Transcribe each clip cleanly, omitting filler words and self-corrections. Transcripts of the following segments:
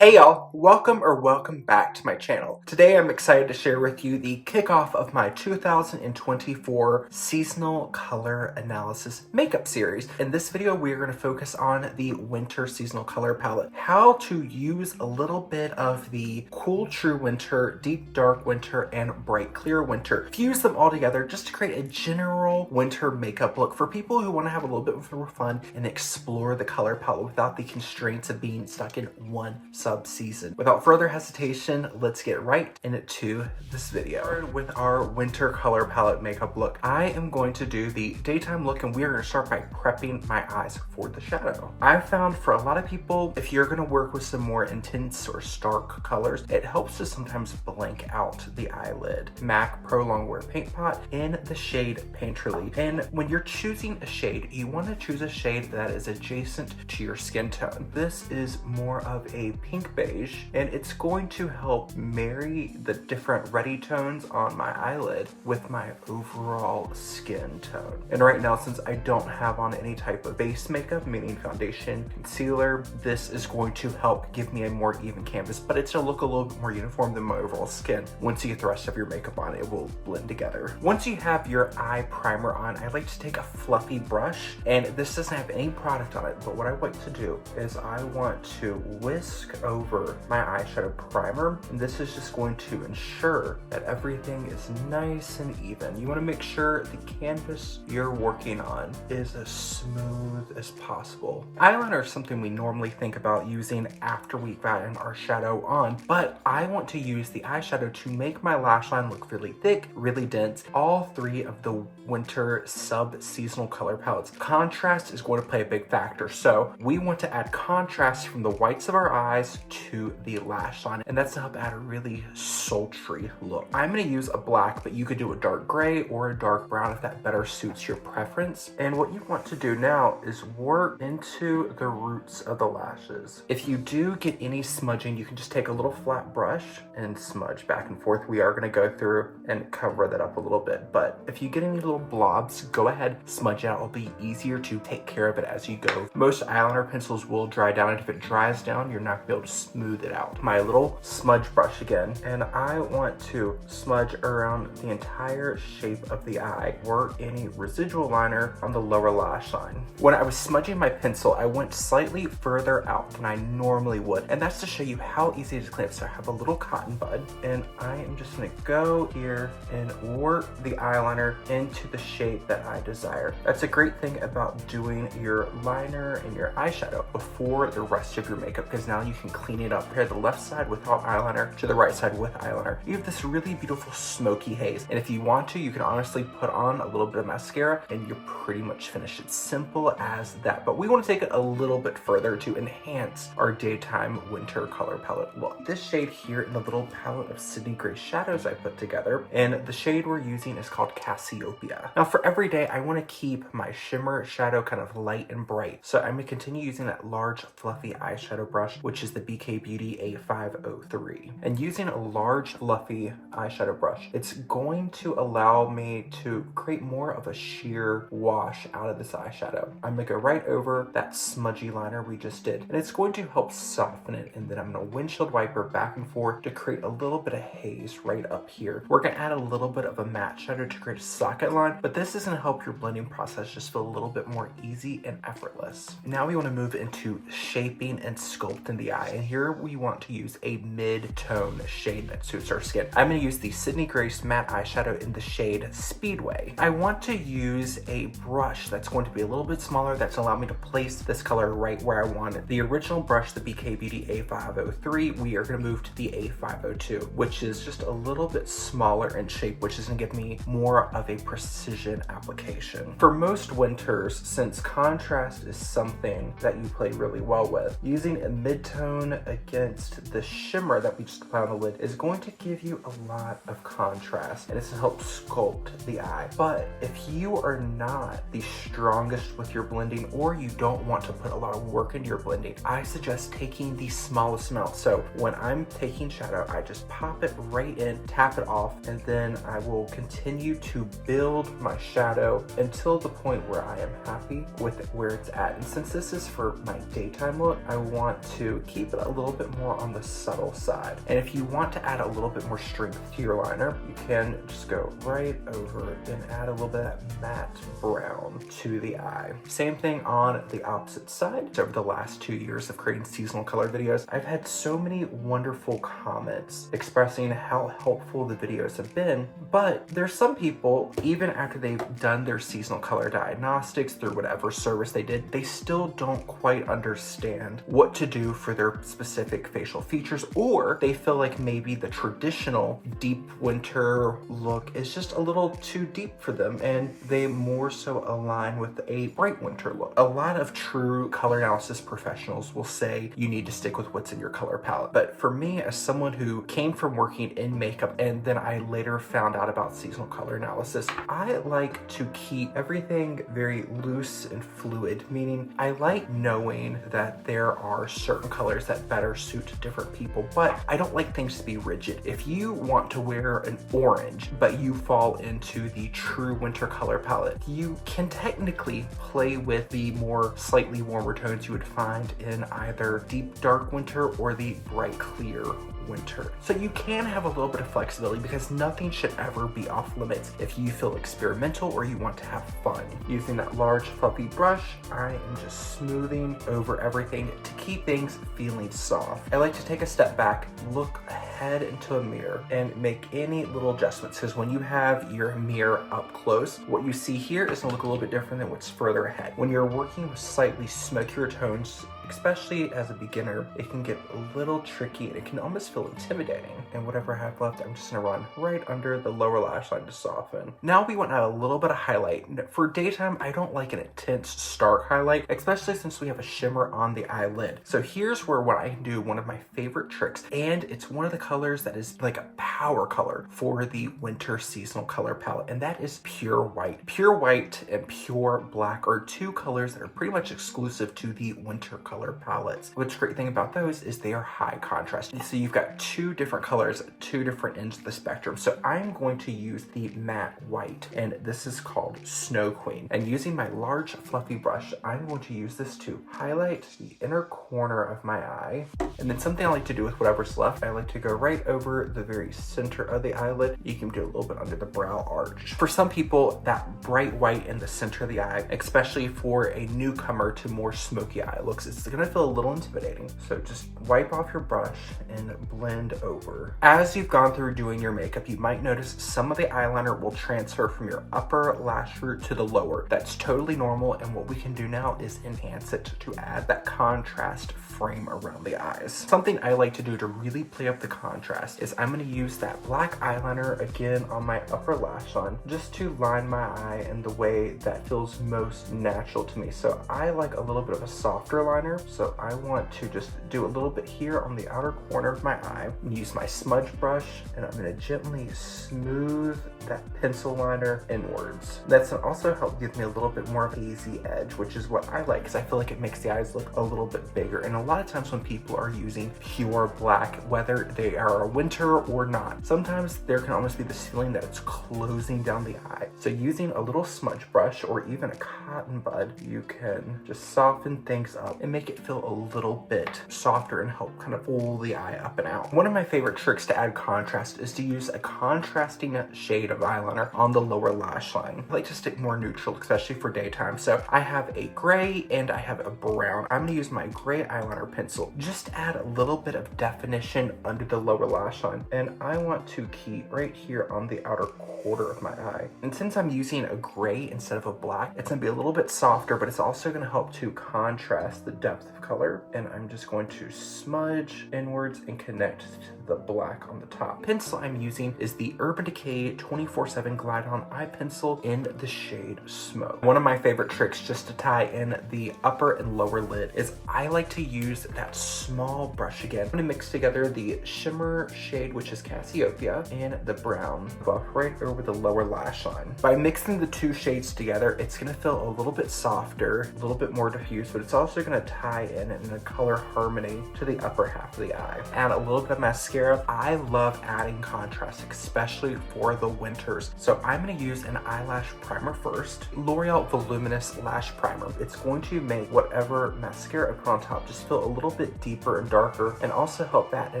Hey y'all, welcome back to my channel. Today I'm excited to share with you the kickoff of my 2024 seasonal color analysis makeup series. In this video, we're going to focus on the winter seasonal color palette, how to use a little bit of the cool true winter, deep dark winter, and bright clear winter. Fuse them all together just to create a general winter makeup look for people who want to have a little bit more fun and explore the color palette without the constraints of being stuck in one sub-season. Without further hesitation, let's get right into this video. With our winter color palette makeup look, I am going to do the daytime look, and we are going to start by prepping my eyes for the shadow. I've found for a lot of people, if you're going to work with some more intense or stark colors, it helps to sometimes blank out the eyelid. MAC Pro Longwear Paint Pot in the shade Painterly. And when you're choosing a shade, you want to choose a shade that is adjacent to your skin tone. This is more of a pink beige, and it's going to help marry the different ready tones on my eyelid with my overall skin tone. And right now, since I don't have on any type of base makeup, meaning foundation, concealer, this is going to help give me a more even canvas, but it's gonna look a little bit more uniform than my overall skin. Once you get the rest of your makeup on, it will blend together. Once you have your eye primer on, I like to take a fluffy brush, and this doesn't have any product on it, but what I like to do is I want to whisk over my eyeshadow primer, and this is just going to ensure that everything is nice and even. You want to make sure the canvas you're working on is as smooth as possible. Eyeliner is something we normally think about using after we've gotten our shadow on, but I want to use the eyeshadow to make my lash line look really thick, really dense. All three of the winter sub-seasonal color palettes, contrast is going to play a big factor, so we want to add contrast from the whites of our eyes to the lash line, and that's to help add a really sultry look. I'm going to use a black, but you could do a dark gray or a dark brown if that better suits your preference. And what you want to do now is work into the roots of the lashes. If you do get any smudging, you can just take a little flat brush and smudge back and forth. We are going to go through and cover that up a little bit, but if you get any little blobs, go ahead, smudge it out. It'll be easier to take care of it as you go. Most eyeliner pencils will dry down, and if it dries down, you're not going to be able to smooth it out. My little smudge brush again, and I want to smudge around the entire shape of the eye, work any residual liner on the lower lash line. When I was smudging my pencil, I went slightly further out than I normally would, and that's to show you how easy it is to clean up. So I have a little cotton bud, and I am just going to go here and work the eyeliner into the shape that I desire. That's a great thing about doing your liner and your eyeshadow before the rest of your makeup, because now you can clean it up. Compare the left side without eyeliner to the right side with eyeliner. You have this really beautiful smoky haze, and if you want to, you can honestly put on a little bit of mascara and you're pretty much finished. It's simple as that, but we want to take it a little bit further to enhance our daytime winter color palette look. This shade here in the little palette of Sydney Gray shadows I put together, and the shade we're using is called Cassiopeia. Now for every day, I want to keep my shimmer shadow kind of light and bright, so I'm going to continue using that large fluffy eyeshadow brush, which is the BK Beauty A503. And using a large fluffy eyeshadow brush, it's going to allow me to create more of a sheer wash out of this eyeshadow. I'm going to go right over that smudgy liner we just did, and it's going to help soften it, and then I'm going to windshield wiper back and forth to create a little bit of haze right up here. We're going to add a little bit of a matte shadow to create a socket line, but this is going to help your blending process just feel a little bit more easy and effortless. Now we want to move into shaping and sculpting the eye, and here we want to use a mid-tone shade that suits our skin. I'm going to use the Sydney Grace matte eyeshadow in the shade Speedway. I want to use a brush that's going to be a little bit smaller, that's going to allow me to place this color right where I want it. The original brush, the BK Beauty A503, we are going to move to the A502, which is just a little bit smaller in shape, which is going to give me more of a precision application. For most winters, since contrast is something that you play really well with, using a mid-tone against the shimmer that we just applied on the lid is going to give you a lot of contrast, and it's to help sculpt the eye. But if you are not the strongest with your blending, or you don't want to put a lot of work into your blending, I suggest taking the smallest amount. So when I'm taking shadow, I just pop it right in, tap it off, and then I will continue to build my shadow until the point where I am happy with where it's at. And since this is for my daytime look, I want to keep keep it a little bit more on the subtle side. And if you want to add a little bit more strength to your liner, you can just go right over and add a little bit of that matte brown to the eye. Same thing on the opposite side. So over the last 2 years of creating seasonal color videos, I've had so many wonderful comments expressing how helpful the videos have been, but there's some people, even after they've done their seasonal color diagnostics through whatever service they did, they still don't quite understand what to do for their specific facial features, or they feel like maybe the traditional deep winter look is just a little too deep for them and they more so align with a bright winter look. A lot of true color analysis professionals will say you need to stick with what's in your color palette. But for me, as someone who came from working in makeup and then I later found out about seasonal color analysis, I like to keep everything very loose and fluid, meaning I like knowing that there are certain colors that better suit different people, but I don't like things to be rigid. If you want to wear an orange, but you fall into the true winter color palette, you can technically play with the more slightly warmer tones you would find in either deep dark winter or the bright clear winter. So you can have a little bit of flexibility because nothing should ever be off limits if you feel experimental or you want to have fun. Using that large fluffy brush, I am just smoothing over everything to keep things feeling soft. I like to take a step back, look ahead into a mirror, and make any little adjustments, because when you have your mirror up close, what you see here is going to look a little bit different than what's further ahead. When you're working with slightly smokier tones, especially as a beginner, it can get a little tricky and it can almost feel intimidating. And whatever I have left, I'm just gonna run right under the lower lash line to soften. Now we want to add a little bit of highlight. For daytime, I don't like an intense stark highlight, especially since we have a shimmer on the eyelid. So here's where what I can do, one of my favorite tricks, and it's one of the colors that is like a power color for the winter seasonal color palette, and that is pure white. Pure white and pure black are two colors that are pretty much exclusive to the winter color palettes. What's great thing about those is they are high contrast. So you've got two different colors at two different ends of the spectrum. So I'm going to use the matte white, and this is called Snow Queen. And using my large fluffy brush, I'm going to use this to highlight the inner corner of my eye. And then something I like to do with whatever's left, I like to go right over the very center of the eyelid. You can do a little bit under the brow arch. For some people, that bright white in the center of the eye, especially for a newcomer to more smoky eye looks, it's gonna feel a little intimidating. So just wipe off your brush and blend over. As you've gone through doing your makeup, you might notice some of the eyeliner will transfer from your upper lash root to the lower. That's totally normal, and what we can do now is enhance it to add that contrast frame around the eyes. Something I like to do to really play up the contrast is I'm gonna use that black eyeliner again on my upper lash line just to line my eye in the way that feels most natural to me. So I like a little bit of a softer liner, so I want to just do a little bit here on the outer corner of my eye, use my smudge brush, and I'm gonna gently smooth that pencil liner inwards. That's gonna also help give me a little bit more of an easy edge, which is what I like because I feel like it makes the eyes look a little bit bigger. And a lot of times when people are using pure black, whether they are a winter or not, sometimes there can almost be this feeling that it's closing down the eye. So using a little smudge brush or even a cotton bud, you can just soften things up and make it feel a little bit softer and help kind of pull the eye up and out. One of my favorite tricks to add contrast is to use a contrasting shade of eyeliner on the lower lash line. I like to stick more neutral, especially for daytime. So I have a gray and I have a brown. I'm gonna use my gray eyeliner pencil. Just add a little bit of definition under the lower lash line. And I want to keep right here on the outer quarter of my eye. And since I'm using a gray instead of a black, it's gonna be a little bit softer, but it's also gonna help to contrast the depth of color. And I'm just going to smudge inwards and connect to the black on the top. Pencil I'm using is the Urban Decay 24/7 Glide On Eye Pencil in the shade Smoke. One of my favorite tricks just to tie in the upper and lower lid is I like to use that small brush again. I'm gonna mix together the shimmer shade, which is Cassiopeia, and the brown buff right over the lower lash line. By mixing the two shades together, it's gonna feel a little bit softer, a little bit more diffuse, but it's also gonna tie in and a color harmony to the upper half of the eye. Add a little bit of mascara. I love adding contrast, especially for the winters. So I'm going to use an eyelash primer first. L'Oreal Voluminous Lash Primer. It's going to make whatever mascara I put on top just feel a little bit deeper and darker, and also help fatten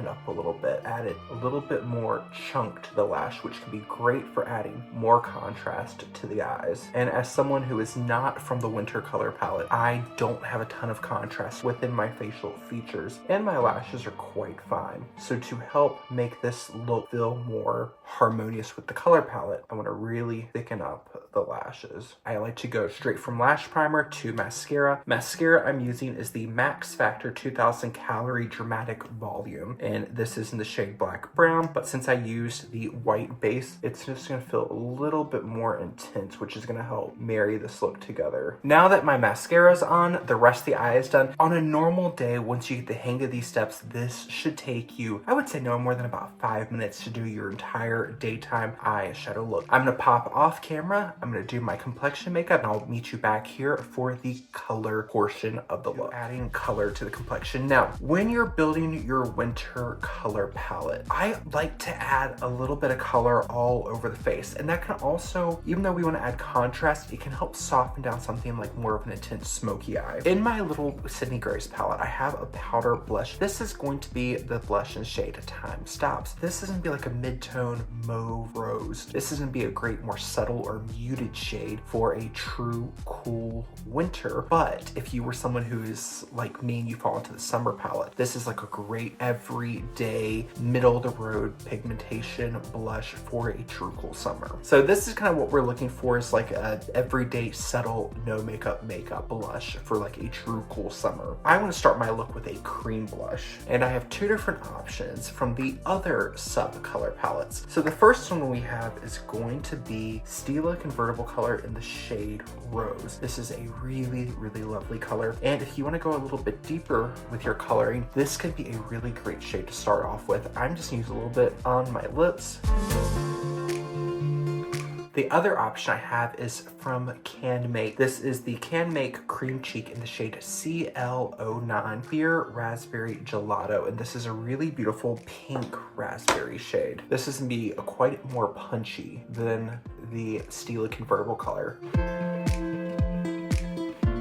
it up a little bit. Add it a little bit more chunk to the lash, which can be great for adding more contrast to the eyes. And as someone who is not from the winter color palette, I don't have a ton of contrast within my facial features, and my lashes are quite fine. So to help make this look feel more harmonious with the color palette, I want to really thicken up the lashes. I like to go straight from lash primer to mascara. Mascara I'm using is the Max Factor 2000 Calorie Dramatic Volume, and this is in the shade Black Brown, but since I used the white base, it's just going to feel a little bit more intense, which is going to help marry this look together. Now that my mascara is on, the rest of the eye is done. On a normal day, once you get the hang of these steps, this should take you, I would say, no more than about 5 minutes to do your entire daytime eyeshadow look. I'm going to pop off camera, I'm going to do my complexion makeup, and I'll meet you back here for the color portion of the look. Adding color to the complexion. Now, when you're building your winter color palette, I like to add a little bit of color all over the face, and that can also, even though we want to add contrast, it can help soften down something like more of an intense smoky eye. In my little Sydney Grace palette, I have a powder blush. This is going to be the blush in shade Time Stops. This is going to be like a mid-tone mauve rose. This is going to be a great, more subtle or muted shade for a true cool winter. But if you were someone who's like me and you fall into the summer palette, this is like a great everyday, middle-of-the-road pigmentation blush for a true cool summer. So this is kind of what we're looking for, is like a everyday, subtle, no makeup blush for like a true cool summer. I want to start my look with a cream blush, and I have two different options from the other sub color palettes. So the first one we have is going to be Stila Convertible Color in the shade Rose. This is a really, really lovely color, and if you want to go a little bit deeper with your coloring, this could be a really great shade to start off with. I'm just using a little bit on my lips. The other option I have is from Can Make. This is the Can Make Cream Cheek in the shade CL09 Clear Raspberry Gelato, and this is a really beautiful pink raspberry shade. This is going to be quite more punchy than the Stila Convertible Color.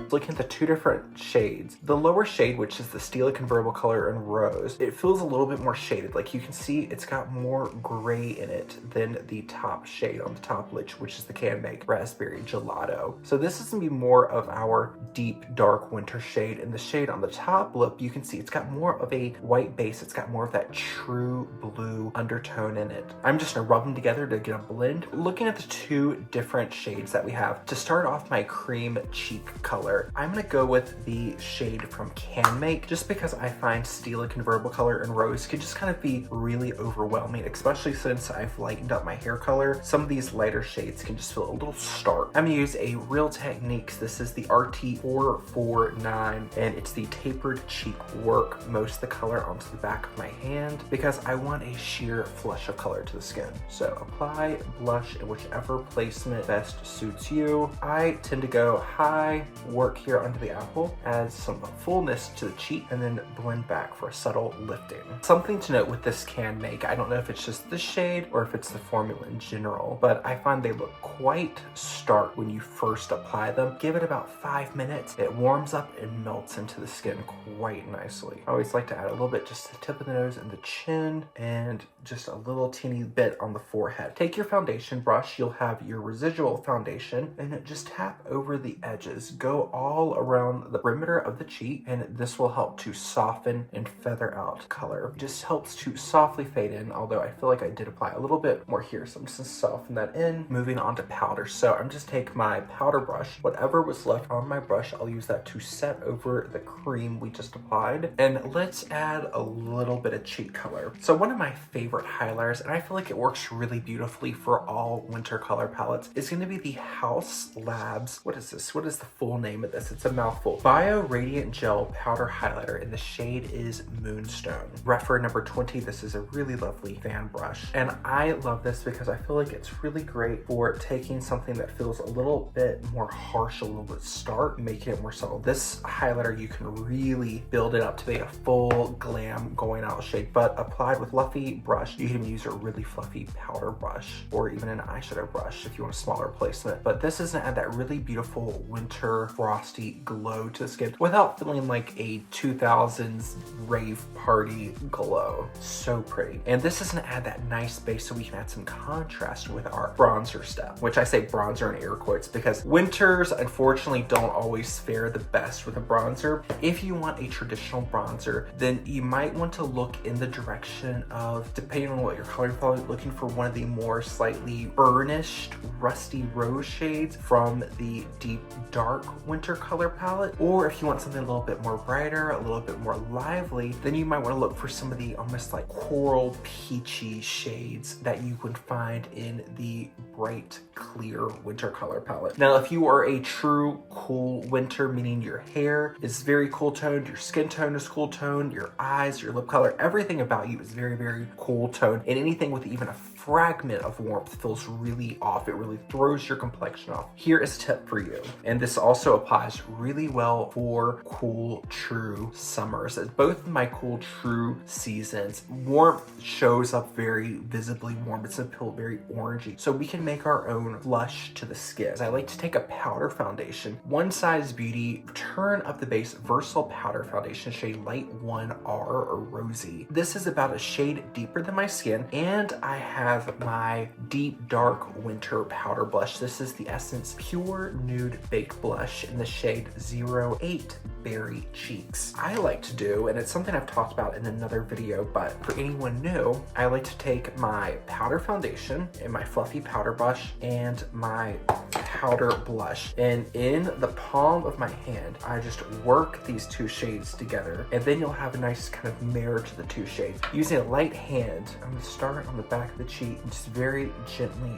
Looking at the two different shades, the lower shade, which is the Stila Convertible Color in Rose, it feels a little bit more shaded. Like you can see, it's got more gray in it than the top shade on the top lid, which is the Can Make Raspberry Gelato. So this is gonna be more of our deep, dark winter shade. And the shade on the top lip, you can see it's got more of a white base. It's got more of that true blue undertone in it. I'm just gonna rub them together to get a blend. Looking at the two different shades that we have, to start off my cream cheek color, I'm gonna go with the shade from Can Make, just because I find Stila Convertible Color and Rose can just kind of be really overwhelming, especially since I've lightened up my hair color. Some of these lighter shades can just feel a little stark. I'm gonna use a Real Techniques. This is the RT449, and it's the tapered cheek work most of the color onto the back of my hand because I want a sheer flush of color to the skin. So apply blush in whichever placement best suits you. I tend to go high, work here under the apple, add some fullness to the cheek, and then blend back for a subtle lifting. Something to note with this Can Make, I don't know if it's just this shade or if it's the formula in general, but I find they look quite stark when you first apply them. Give it about 5 minutes, it warms up and melts into the skin quite nicely. I always like to add a little bit just to the tip of the nose and the chin, and just a little teeny bit on the forehead. Take your foundation brush, you'll have your residual foundation, and just tap over the edges. Go all around the perimeter of the cheek, and this will help to soften and feather out color. It just helps to softly fade in, although I feel like I did apply a little bit more here, so I'm just gonna soften that in. Moving on to powder. So I'm just take my powder brush, whatever was left on my brush, I'll use that to set over the cream we just applied, and let's add a little bit of cheek color. So one of my favorite highlighters, and I feel like it works really beautifully for all winter color palettes, is going to be the House Labs. What is this? What is the full name of of this. It's a mouthful. Bio Radiant Gel Powder Highlighter, and the shade is Moonstone. Refer number 20. This is a really lovely fan brush. And I love this because I feel like it's really great for taking something that feels a little bit more harsh, a little bit stark, making it more subtle. This highlighter, you can really build it up to be a full glam going out shade, but applied with fluffy brush, you can use a really fluffy powder brush or even an eyeshadow brush if you want a smaller placement. But this is gonna add that really beautiful winter frosty glow to the skin without feeling like a 2000s rave party glow. So pretty. And this is gonna add that nice base so we can add some contrast with our bronzer step, which I say bronzer in air quotes because winters unfortunately don't always fare the best with a bronzer. If you want a traditional bronzer, then you might want to look in the direction of, depending on what your color palette, looking for one of the more slightly burnished rusty rose shades from the deep dark winter color palette. Or if you want something a little bit more brighter, a little bit more lively, then you might want to look for some of the almost like coral peachy shades that you would find in the bright clear winter color palette. Now, if you are a true cool winter, meaning your hair is very cool toned, your skin tone is cool toned, your eyes, your lip color, everything about you is very, very cool toned, and anything with even a fragment of warmth feels really off. It really throws your complexion off. Here is a tip for you, and this also applies really well for cool true summers. As both of my cool true seasons, warmth shows up very visibly warm. It's gonna feel very orangey, so we can make our own blush to the skin. I like to take a powder foundation, One Size Beauty Turn Up the Base Versatile Powder Foundation, shade Light 1R or Rosy. This is about a shade deeper than my skin, and I have my deep dark winter powder blush. This is the Essence Pure Nude Baked Blush in the shade 08 Berry Cheeks. I like to do, and it's something I've talked about in another video, but for anyone new, I like to take my powder foundation and my fluffy powder brush and my powder blush, and in the palm of my hand, I just work these two shades together, and then you'll have a nice kind of mirror to the two shades. Using a light hand, I'm gonna start on the back of the cheek and just very gently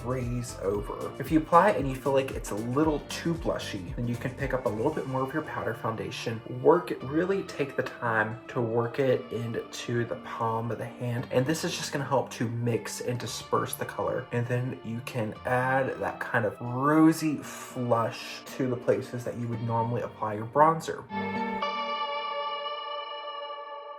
graze over. If you apply it and you feel like it's a little too blushy, then you can pick up a little bit more of your powder foundation, work it, really take the time to work it into the palm of the hand, and this is just gonna help to mix and disperse the color, and then you can add that kind of rosy flush to the places that you would normally apply your bronzer.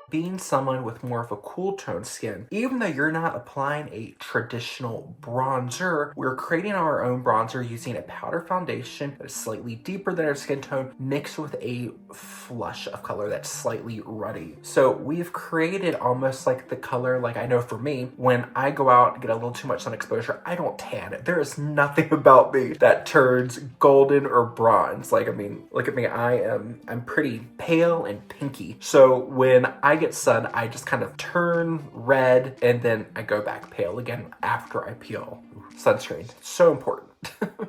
Being someone with more of a cool tone skin, even though you're not applying a traditional bronzer, we're creating our own bronzer using a powder foundation that is slightly deeper than our skin tone, mixed with a flush of color that's slightly ruddy. So we've created almost like the color, like I know for me, when I go out and get a little too much sun exposure, I don't tan. There is nothing about me that turns golden or bronze. Like, I mean, look at me, I'm pretty pale and pinky. So when I get sun, I just kind of turn red and then I go back pale again after I peel. Sunscreen, so important.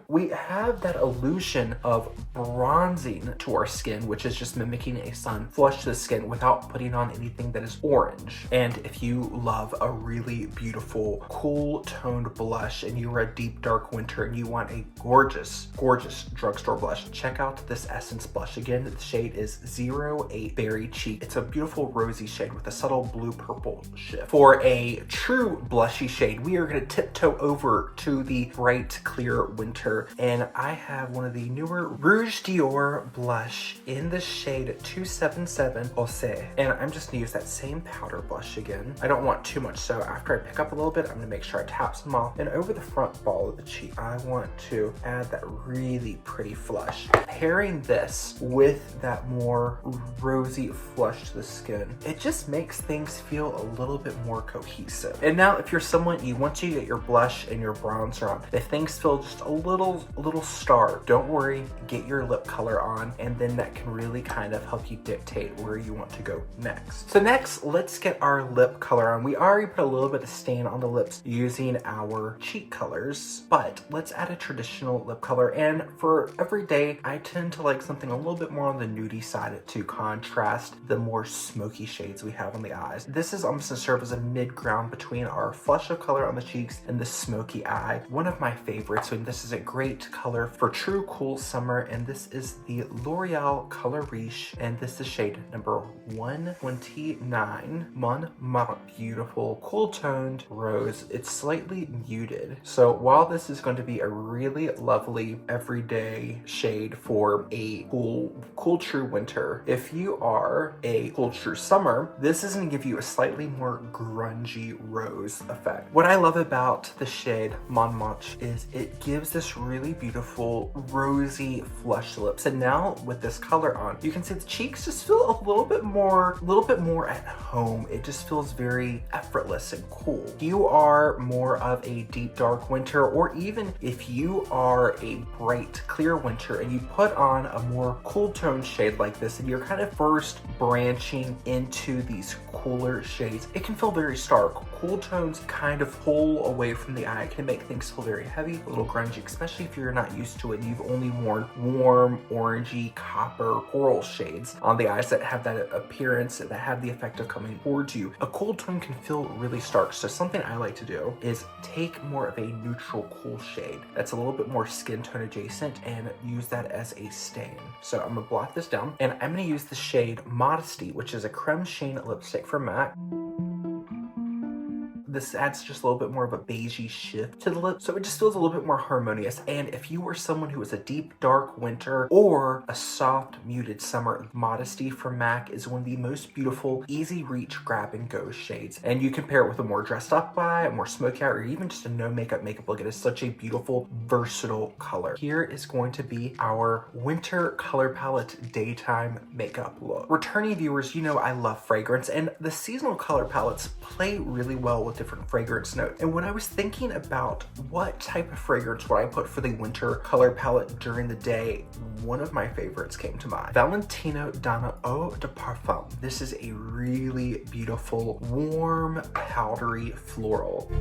We have that illusion of bronzing to our skin, which is just mimicking a sun flush to the skin without putting on anything that is orange. And if you love a really beautiful, cool toned blush and you are a deep dark winter and you want a gorgeous, gorgeous drugstore blush, check out this Essence blush. Again, the shade is 08 Berry Cheek. It's a beautiful rosy shade with a subtle blue-purple shift. For a true blushy shade, we are going to tiptoe over to the bright, clear winter, and I have one of the newer Rouge Dior blush in the shade 277 Ose, and I'm just gonna use that same powder blush again. I don't want too much, so after I pick up a little bit, I'm gonna make sure I tap some off, and over the front ball of the cheek, I want to add that really pretty flush. Pairing this with that more rosy flush to the skin, it just makes things feel a little bit more cohesive. And now, if you're someone, you want to get your blush and your bronzer on, if things feel just a little starved, don't worry, get your lip color on, and then that can really kind of help you dictate where you want to go next. So next, let's get our lip color on. We already put a little bit of stain on the lips using our cheek colors, but let's add a traditional lip color. And for every day, I tend to like something a little bit more on the nudie side to contrast the more smoky shades we have on the eyes. This is almost to serve as a mid-ground between our flush of color on the cheeks and the smoky eye. One of my favorites when and this is a great color for true cool summer, and this is the L'Oreal Color Riche, and this is shade number 129. Beautiful, cool toned rose. It's slightly muted. So while this is going to be a really lovely everyday shade for a cool true winter, if you are a cool true summer, this is going to give you a slightly more grungy rose effect. What I love about the shade Mon Manche is it gives this really beautiful rosy flush lips, and now with this color on, you can see the cheeks just feel a little bit more at home. It just feels very effortless and cool. If you are more of a deep dark winter, or even if you are a bright clear winter and you put on a more cool tone shade like this, and you're kind of first branching into these cooler shades, it can feel very stark. Cool tones kind of pull away from the eye. It can make things feel very heavy, a little grungy, especially if you're not used to it and you've only worn warm, orangey, copper, coral shades on the eyes that have that appearance, that have the effect of coming towards you. A cool tone can feel really stark. So something I like to do is take more of a neutral cool shade that's a little bit more skin tone adjacent and use that as a stain. So I'm gonna blot this down, and I'm gonna use the shade Modesty, which is a creme sheen lipstick from MAC. This adds just a little bit more of a beigey shift to the lip, so it just feels a little bit more harmonious. And if you were someone who is a deep, dark winter or a soft, muted summer, Modesty from MAC is one of the most beautiful, easy reach, grab and go shades. And you can pair it with a more dressed up eye, a more smoky eye, or even just a no makeup look. It is such a beautiful, versatile color. Here is going to be our winter color palette daytime makeup look. Returning viewers, you know I love fragrance, and the seasonal color palettes play really well with different fragrance notes. And when I was thinking about what type of fragrance would I put for the winter color palette during the day, one of my favorites came to mind. Valentino Donna Eau de Parfum. This is a really beautiful, warm, powdery floral.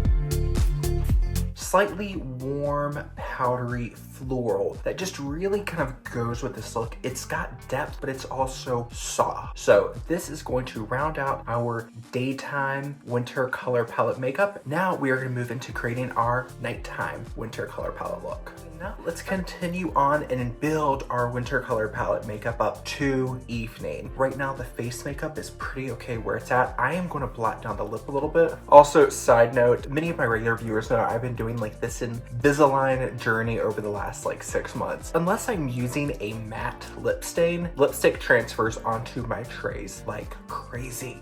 Slightly warm, powdery floral that just really kind of goes with this look. It's got depth, but it's also soft. So this is going to round out our daytime winter color palette makeup. Now we are going to move into creating our nighttime winter color palette look. Now let's continue on and build our winter color palette makeup up to evening. Right now the face makeup is pretty okay where it's at. I am going to blot down the lip a little bit. Also, side note, many of my regular viewers know I've been doing like this Invisalign journey over the last like 6 months. Unless I'm using a matte lip stain, lipstick transfers onto my trays like crazy.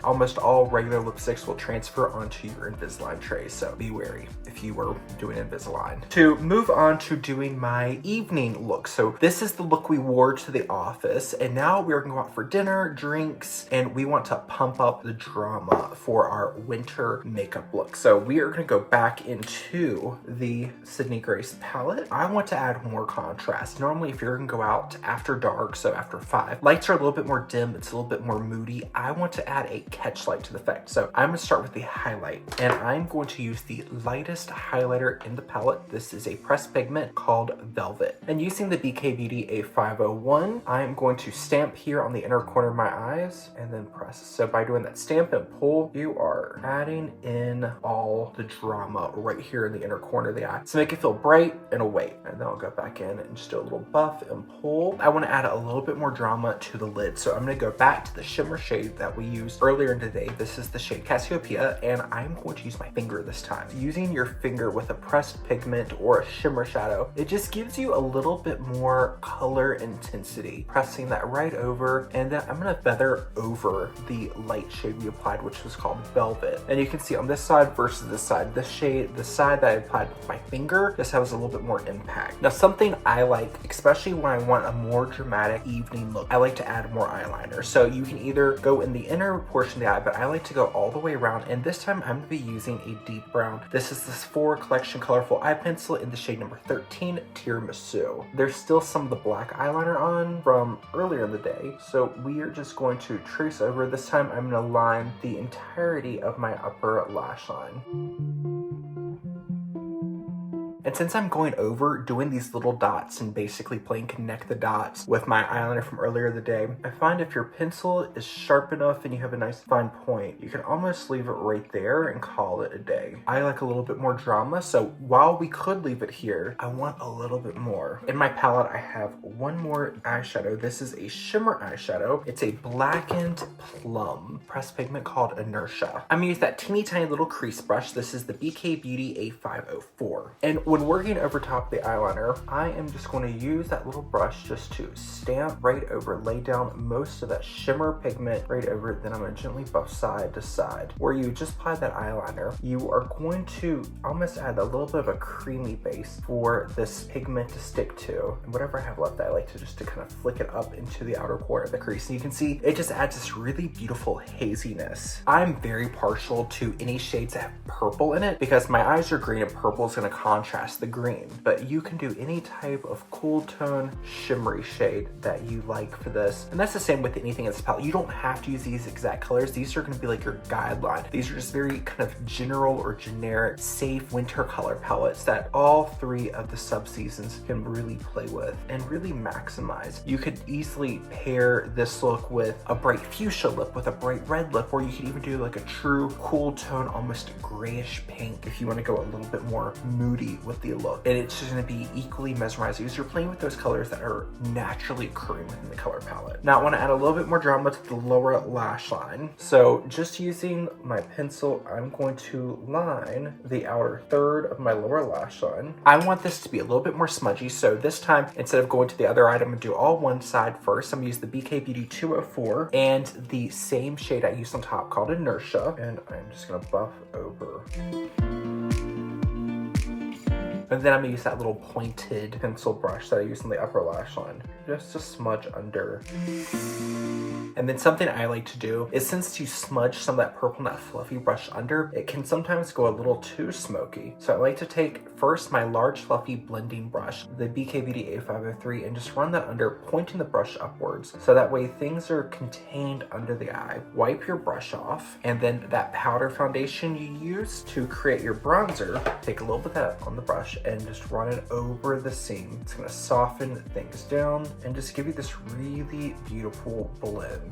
Almost all regular lipsticks will transfer onto your Invisalign trays, so be wary if you were doing Invisalign. To move on to doing my evening look. So this is the look we wore to the office, and now we're gonna go out for dinner, drinks, and we want to pump up the drama for our winter makeup look. So we are gonna go back into the Sydney Grace palette. I want to add more contrast. Normally if you're gonna go out after dark, so after 5, lights are a little bit more dim, it's a little bit more moody. I want to add a catch light to the effect. So I'm gonna start with the highlight, and I'm going to use the lightest highlighter in the palette. This is a pressed pigment called Velvet. And using the BK Beauty A501, I'm going to stamp here on the inner corner of my eyes and then press. So by doing that stamp and pull, you are adding in all the drama right here in the inner corner of the eye. So make it feel bright and awake. And then I'll go back in and just do a little buff and pull. I want to add a little bit more drama to the lid. So I'm going to go back to the shimmer shade that we used earlier in the day. This is the shade Cassiopeia, and I'm going to use my finger this time. Using your finger with a pressed pigment or a shimmer shadow, it just gives you a little bit more color intensity. Pressing that right over, and then I'm gonna feather over the light shade we applied, which was called Velvet. And you can see on this side versus this side, this shade, the side that I applied with my finger, just has a little bit more impact. Now something I like, especially when I want a more dramatic evening look, I like to add more eyeliner. So you can either go in the inner portion of the eye, but I like to go all the way around, and this time I'm gonna be using a deep brown. This is the Sephora Collection Colorful Eye Pencil in the shade number 13, Tiramisu. There's still some of the black eyeliner on from earlier in the day, so we are just going to trace over. This time I'm gonna line the entirety of my upper lash line. And since I'm going over doing these little dots and basically playing connect the dots with my eyeliner from earlier in the day, I find if your pencil is sharp enough and you have a nice fine point, you can almost leave it right there and call it a day. I like a little bit more drama, so while we could leave it here, I want a little bit more. In my palette, I have one more eyeshadow. This is a shimmer eyeshadow. It's a blackened plum pressed pigment called Inertia. I'm gonna use that teeny tiny little crease brush. This is the BK Beauty A504. And when working over top the eyeliner, I am just going to use that little brush just to stamp right over, lay down most of that shimmer pigment right over it. Then I'm going to gently buff side to side. Where you just apply that eyeliner, you are going to almost add a little bit of a creamy base for this pigment to stick to. And whatever I have left, I like to kind of flick it up into the outer corner of the crease. And you can see it just adds this really beautiful haziness. I'm very partial to any shades that have purple in it because my eyes are green and purple is going to contrast the green. But you can do any type of cool tone shimmery shade that you like for this. And that's the same with anything in this palette. You don't have to use these exact colors. These are going to be like your guideline. These are just very kind of general or generic, safe winter color palettes that all three of the sub-seasons can really play with and really maximize. You could easily pair this look with a bright fuchsia lip, with a bright red lip, or you could even do like a true cool tone, almost grayish pink if you want to go a little bit more moody with the look. And it's just going to be equally mesmerizing because you're playing with those colors that are naturally occurring within the color palette. Now I want to add a little bit more drama to the lower lash line. So just using my pencil, I'm going to line the outer third of my lower lash line. I want this to be a little bit more smudgy. So this time, instead of going to the other eye, I'm going to do all one side first. I'm going to use the BK Beauty 204 and the same shade I used on top called Inertia. And I'm just going to buff over. And then I'm gonna use that little pointed pencil brush that I used on the upper lash line, just to smudge under. And then something I like to do is, since you smudge some of that purple and that fluffy brush under, it can sometimes go a little too smoky. So I like to take first my large fluffy blending brush, the BK Beauty A503, and just run that under, pointing the brush upwards. So that way things are contained under the eye. Wipe your brush off, and then that powder foundation you use to create your bronzer, take a little bit of that on the brush and just run it over the seam. It's gonna soften things down and just give you this really beautiful blend.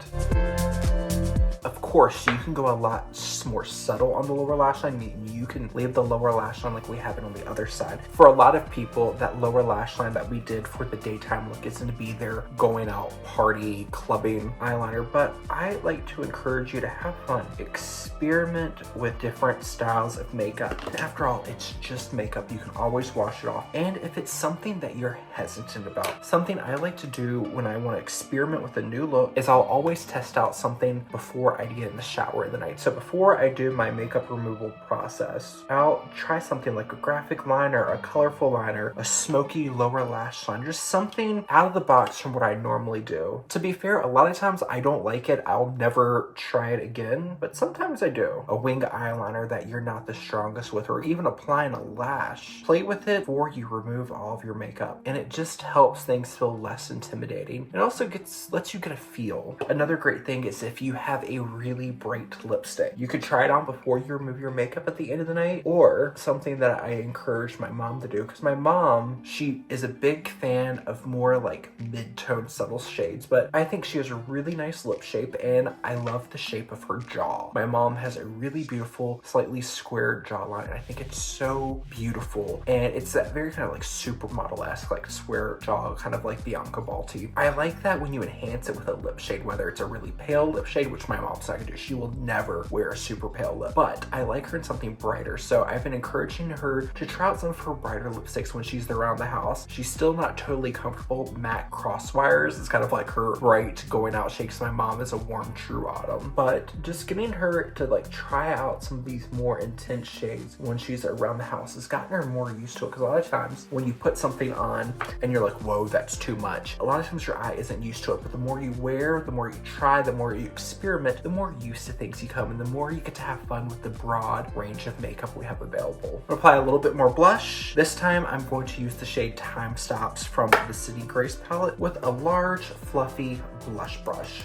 Of course, you can go a lot more subtle on the lower lash line. You can leave the lower lash line like we have it on the other side. For a lot of people, that lower lash line that we did for the daytime look isn't to be their going out party clubbing eyeliner, but I like to encourage you to have fun. Experiment with different styles of makeup. And after all, it's just makeup. You can always wash it off. And if it's something that you're hesitant about, something I like to do when I want to experiment with a new look is I'll always test out something before I get in the shower in the night. So before I do my makeup removal process, I'll try something like a graphic liner, a colorful liner, a smoky lower lash line, just something out of the box from what I normally do. To be fair, a lot of times I don't like it. I'll never try it again, but sometimes I do. A wing eyeliner that you're not the strongest with, or even applying a lash. Play with it before you remove all of your makeup, and it just helps things feel less intimidating. It also lets you get a feel. Another great thing is if you have a really bright lipstick, you could try it on before you remove your makeup at the end of the night, or something that I encourage my mom to do, because my mom, she is a big fan of more like mid-tone subtle shades, but I think she has a really nice lip shape and I love the shape of her jaw. My mom has a really beautiful, slightly square jawline, and I think it's so beautiful, and it's that very kind of like supermodel-esque, like square jaw, kind of like Bianca Balti. I like that when you enhance it with a lip shade, whether it's a really pale lip shade, which my mom's not gonna do. She will never wear a super pale lip, but I like her in something brighter. So I've been encouraging her to try out some of her brighter lipsticks when she's around the house. She's still not totally comfortable. Matte Crosswires is kind of like her bright going out shade, because my mom is a warm true autumn. But just getting her to like try out some of these more intense shades when she's around the house has gotten her more used to it, because a lot of times when you put something on and you're like, whoa, that's too much, a lot of times your eye isn't used to it. But the more you wear, the more you try, the more you experiment, the more used to things you come, and the more you get to have fun with the broad range of makeup we have available. I'm gonna apply a little bit more blush. This time I'm going to use the shade Time Stops from the City Grace palette with a large fluffy blush brush.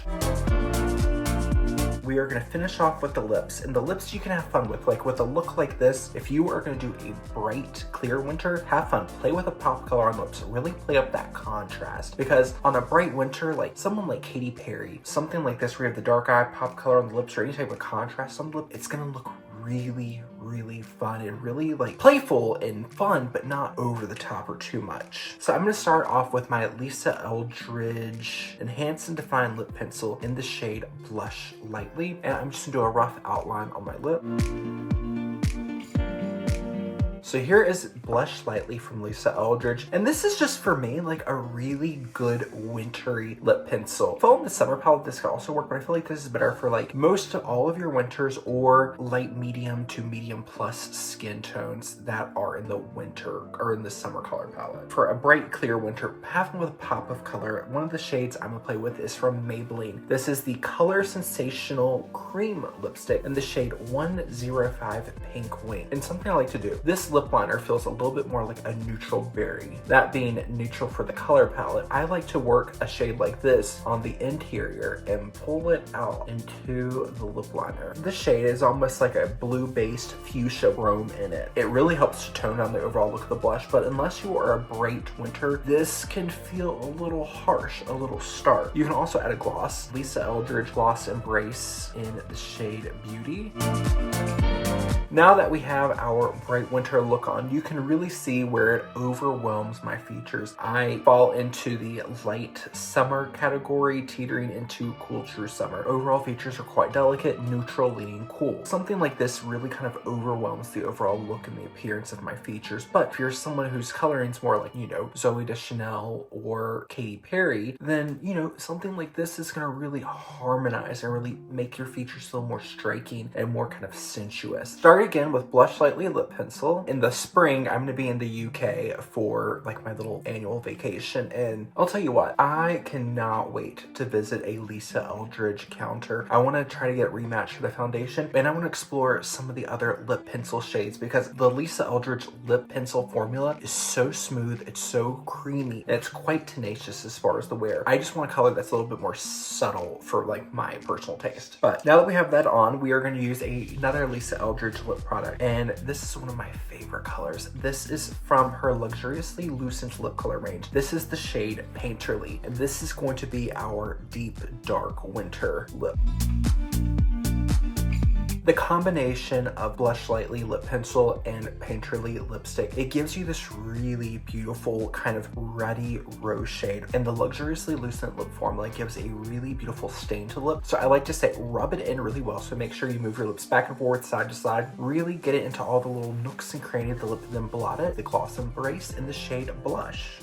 we are gonna finish off with the lips. And the lips you can have fun with. Like with a look like this, if you are gonna do a bright, clear winter, have fun. Play with a pop color on lips. Really play up that contrast. Because on a bright winter, like someone like Katy Perry, something like this where you have the dark eye pop color on the lips or any type of contrast on the lip, it's gonna look really, really fun and really like playful and fun, but not over the top or too much. So I'm gonna start off with my Lisa Eldridge Enhance and Define Lip Pencil in the shade Blush Lightly. And I'm just gonna do a rough outline on my lip. So here is Blush Lightly from Lisa Eldridge. And this is just for me like a really good wintry lip pencil. Following the summer palette, this could also work, but I feel like this is better for like most of all of your winters or light medium to medium plus skin tones that are in the winter or in the summer color palette. For a bright clear winter, have one with a pop of color. One of the shades I'm gonna play with is from Maybelline. This is the Color Sensational Cream lipstick in the shade 105 Pink Wing. And something I like to do, this lip liner feels a little bit more like a neutral berry. That being neutral for the color palette, I like to work a shade like this on the interior and pull it out into the lip liner. This shade is almost like a blue-based fuchsia chrome in it. It really helps to tone down the overall look of the blush, but unless you are a bright winter, this can feel a little harsh, a little stark. You can also add a gloss. Lisa Eldridge Gloss Embrace in the shade Beauty. Now that we have our bright winter look on, you can really see where it overwhelms my features. I fall into the light summer category, teetering into cool true summer. Overall features are quite delicate, neutral, leaning cool. Something like this really kind of overwhelms the overall look and the appearance of my features. But if you're someone whose coloring's more like, you know, Zoe Deschanel or Katy Perry, then, you know, something like this is gonna really harmonize and really make your features feel more striking and more kind of sensuous. Start again with Blush Lightly lip pencil. In the spring, I'm gonna be in the UK for like my little annual vacation, and I'll tell you what, I cannot wait to visit a Lisa Eldridge counter. I want to try to get rematched for the foundation, and I want to explore some of the other lip pencil shades because the Lisa Eldridge lip pencil formula is so smooth, it's so creamy, and it's quite tenacious as far as the wear. I just want a color that's a little bit more subtle for like my personal taste. But now that we have that on, we are going to use another Lisa Eldridge lip product, and this is one of my favorite colors. This is from her Luxuriously Lucent lip color range. This is the shade Painterly, and this is going to be our deep dark winter lip. The combination of Blush Lightly lip pencil and Painterly lipstick, it gives you this really beautiful kind of ruddy rose shade, and the Luxuriously Lucent lip formula gives a really beautiful stain to the lip. So I like to say rub it in really well, so make sure you move your lips back and forth, side to side, really get it into all the little nooks and crannies of the lip, and then blot it. The Gloss Embrace in the shade Blush.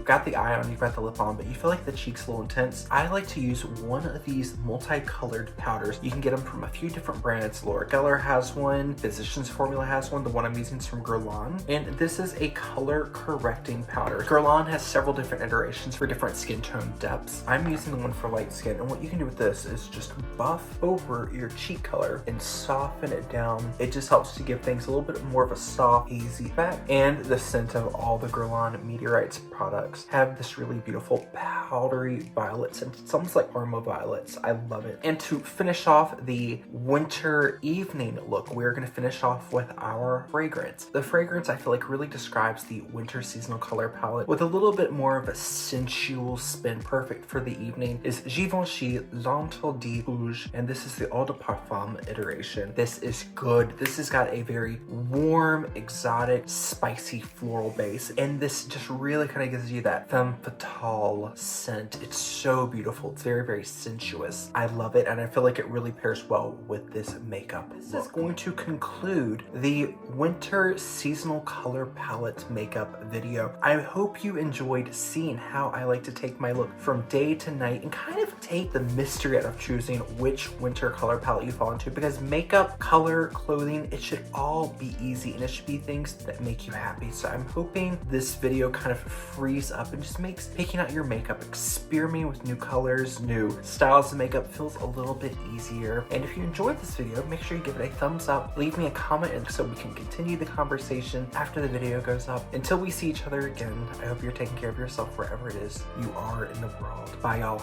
Got the eye on, you've got the lip on, but you feel like the cheek's a little intense. I like to use one of these multicolored powders. You can get them from a few different brands. Laura Geller has one, Physicians Formula has one. The one I'm using is from Guerlain, and this is a color correcting powder. Guerlain has several different iterations for different skin tone depths. I'm using the one for light skin, and what you can do with this is just buff over your cheek color and soften it down. It just helps to give things a little bit more of a soft, hazy effect. And the scent of all the Guerlain Meteorites products have this really beautiful powdery violet scent. It's almost like Arma violets. I love it. And to finish off the winter evening look, we're going to finish off with our fragrance. The fragrance I feel like really describes the winter seasonal color palette with a little bit more of a sensual spin. Perfect for the evening is Givenchy L'Entre de Rouge, and this is the Eau de Parfum iteration. This is good. This has got a very warm, exotic, spicy floral base, and this just really kind of gives you that femme fatale scent. It's so beautiful. It's very, very sensuous. I love it, and I feel like it really pairs well with this makeup. This is going to conclude the winter seasonal color palette makeup video. I hope you enjoyed seeing how I like to take my look from day to night and kind of take the mystery out of choosing which winter color palette you fall into, because makeup, color, clothing, it should all be easy, and it should be things that make you happy. So I'm hoping this video kind of frees up and just makes picking out your makeup, experimenting with new colors, new styles of makeup feels a little bit easier. And if you enjoyed this video, make sure you give it a thumbs up, leave me a comment, and so we can continue the conversation after the video goes up. Until we see each other again, I hope you're taking care of yourself wherever it is you are in the world. Bye, y'all.